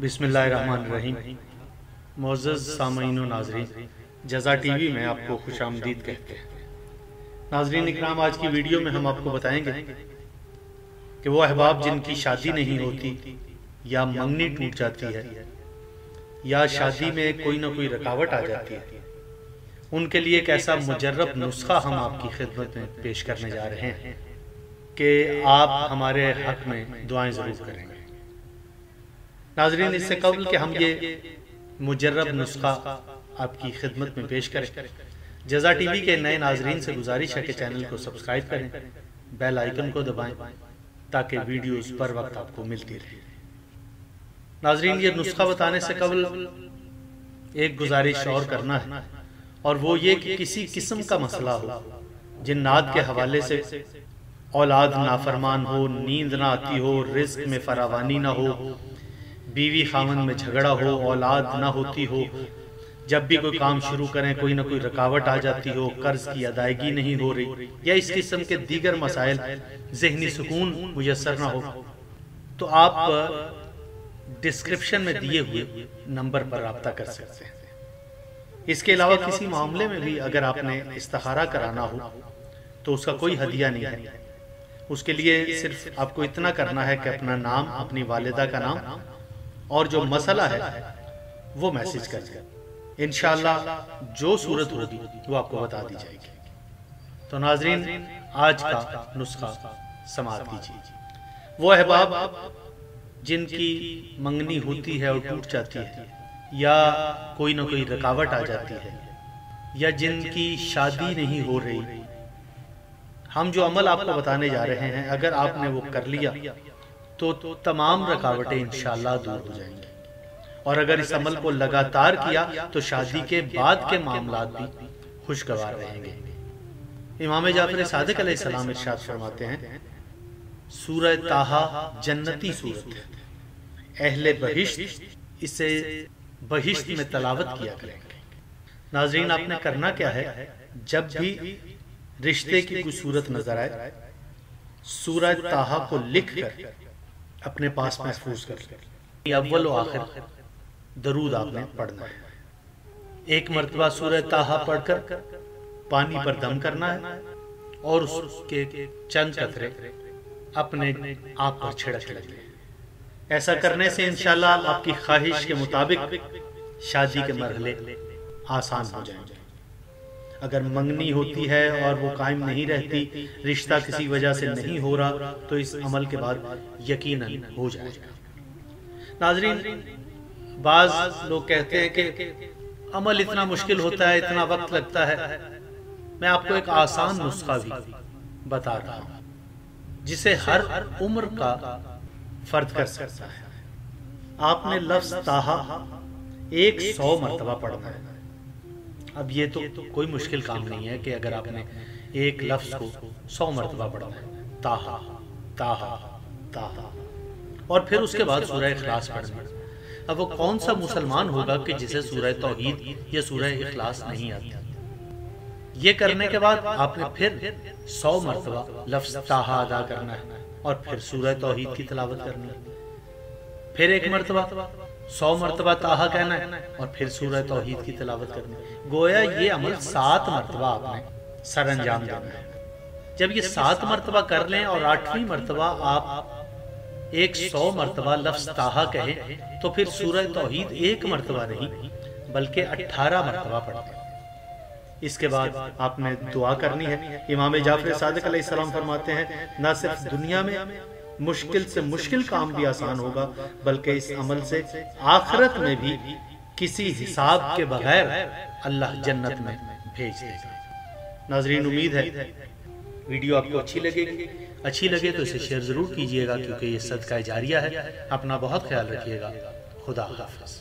بسم اللہ الرحمن الرحیم۔ معزز سامعین و ناظرین، جزا ٹی وی میں آپ کو خوش آمدید کہتے ہیں۔ ناظرین اکرام، آج کی ویڈیو میں ہم آپ کو بتائیں گے کہ وہ احباب جن کی شادی نہیں ہوتی یا منگنی ٹوٹ جاتی ہے یا شادی میں کوئی نہ کوئی رکاوٹ آ جاتی ہے، ان کے لیے ایک ایسا مجرب نسخہ ہم آپ کی خدمت میں پیش کرنے جا رہے ہیں کہ آپ ہمارے حق میں دعائیں ضرور کریں گے۔ ناظرین، اس سے قبل کہ ہم یہ مجرب نسخہ آپ کی خدمت میں پیش کریں، جزا ٹی وی کے نئے ناظرین سے گزارش ہے کہ چینل کو سبسکرائب کریں، بیل آئیکن کو دبائیں تاکہ ویڈیوز پر وقت آپ کو ملتی رہے۔ ناظرین، یہ نسخہ بتانے سے قبل ایک گزارش اور کرنا ہے، اور وہ یہ کہ کسی قسم کا مسئلہ ہو، جنات کے حوالے سے اولاد نافرمان ہو، نیند نہ آتی ہو، رزق میں فراوانی نہ ہو، بیوی خاوند میں جھگڑا ہو، اولاد نہ ہوتی ہو، جب بھی کوئی کام شروع کریں کوئی نہ کوئی رکاوٹ آ جاتی ہو، قرض کی ادائیگی نہیں ہو رہی، یا اس قسم کے دیگر مسائل، ذہنی سکون میسر نہ ہو، تو آپ ڈسکرپشن میں دیے ہوئے نمبر پر رابطہ کر سکتے ہیں۔ اس کے علاوہ کسی معاملے میں بھی اگر آپ نے استخارہ کرانا ہو تو اس کا کوئی ہدیہ نہیں ہے۔ اس کے لیے صرف آپ کو اتنا کرنا ہے کہ اپنا نام، اپنی والدہ کا نام اور جو مسئلہ ہے وہ میسج کر دیں۔ انشاءاللہ جو صورت ہوگی وہ آپ کو بتا دی جائے گی۔ تو ناظرین، آج کا نسخہ سماعت کیجیے۔ وہ احباب جن کی منگنی ہوتی ہے اور ٹوٹ جاتی ہے، یا کوئی نہ کوئی رکاوٹ آ جاتی ہے، یا جن کی شادی نہیں ہو رہی، ہم جو عمل آپ کو بتانے جا رہے ہیں اگر آپ نے وہ کر لیا تو تمام رکاوٹیں انشاءاللہ دور ہو جائیں گی، اور اگر اس عمل کو لگاتار کیا تو شادی کے بعد کے معاملات بھی خوشگوار رہیں گے۔ امام جعفر صادق علیہ السلام ارشاد فرماتے ہیں، سورہ طٰہٰ جنتی سورت ہے، اہل بہشت اسے بہشت میں تلاوت کیا کریں گے۔ ناظرین، آپ نے کرنا کیا ہے، جب بھی رشتے کی کوئی صورت نظر آئے، سورہ طٰہٰ کو لکھ کر اپنے پاس محفوظ کر لیں۔ اول و آخر درود آپ نے پڑھنا ہے۔ ایک مرتبہ سورہ طٰہٰ پڑھ کر پانی پر دم کرنا ہے اور اس کے چند قطرے اپنے آپ پر چھڑک لیں۔ ایسا کرنے سے انشاءاللہ آپ کی خواہش کے مطابق شادی کے مرحلے آسان ہو جائیں گے۔ اگر منگنی ہوتی ہے اور وہ قائم نہیں رہتی، رشتہ کسی وجہ سے نہیں ہو رہا، تو اس عمل کے بعد یقیناً ہو جائے گا۔ ناظرین، بعض لوگ کہتے ہیں کہ عمل اتنا مشکل ہوتا ہے، اتنا وقت لگتا ہے۔ میں آپ کو ایک آسان نسخہ بھی بتا رہا ہوں جسے ہر عمر کا فرد کر سکتا ہے۔ آپ نے لفظ طٰہٰ 100 مرتبہ پڑھنا ہے۔ اب یہ تو کوئی مشکل کام نہیں ہے کہ اگر آپ نے ایک لفظ کو 100 مرتبہ پڑھنا ہے، طٰہٰ طٰہٰ طٰہٰ، اور پھر اس کے بعد سورہ اخلاص پڑھنا ہے۔ اب وہ کون سا مسلمان ہوگا کہ جسے سورہ توحید یا سورہ اخلاص نہیں آتی؟ یہ کرنے کے بعد آپ نے پھر 100 مرتبہ لفظ طٰہٰ ادا کرنا ہے اور پھر سورہ توحید کی تلاوت کرنی ہے۔ پھر ایک مرتبہ 100 مرتبہ طٰہٰ کہنا ہے اور پھر سورہ توحید کی تلاوت کرنی ہے۔ گویا یہ عمل 7 مرتبہ آپ نے سر انجام دینا ہے۔ جب یہ 7 مرتبہ کر لیں اور 8ویں مرتبہ آپ 100 مرتبہ لفظ طٰہٰ کہیں، تو پھر سورہ توحید 1 مرتبہ نہیں بلکہ 18 مرتبہ پڑھیں۔ اس کے بعد آپ نے دعا کرنی ہے۔ امام جعفر صادق علیہ السلام فرماتے ہیں، نہ صرف دنیا میں مشکل سے مشکل کام بھی آسان ہوگا، بلکہ اس عمل سے آخرت میں بھی کسی حساب کے بغیر اللہ جنت میں بھیج دے گا۔ ناظرین، امید ہے ویڈیو آپ کو اچھی لگے تو اسے شیئر ضرور کیجئے گا، کیونکہ یہ صدقہ جاریہ ہے۔ اپنا بہت خیال رکھیے گا۔ خدا حافظ۔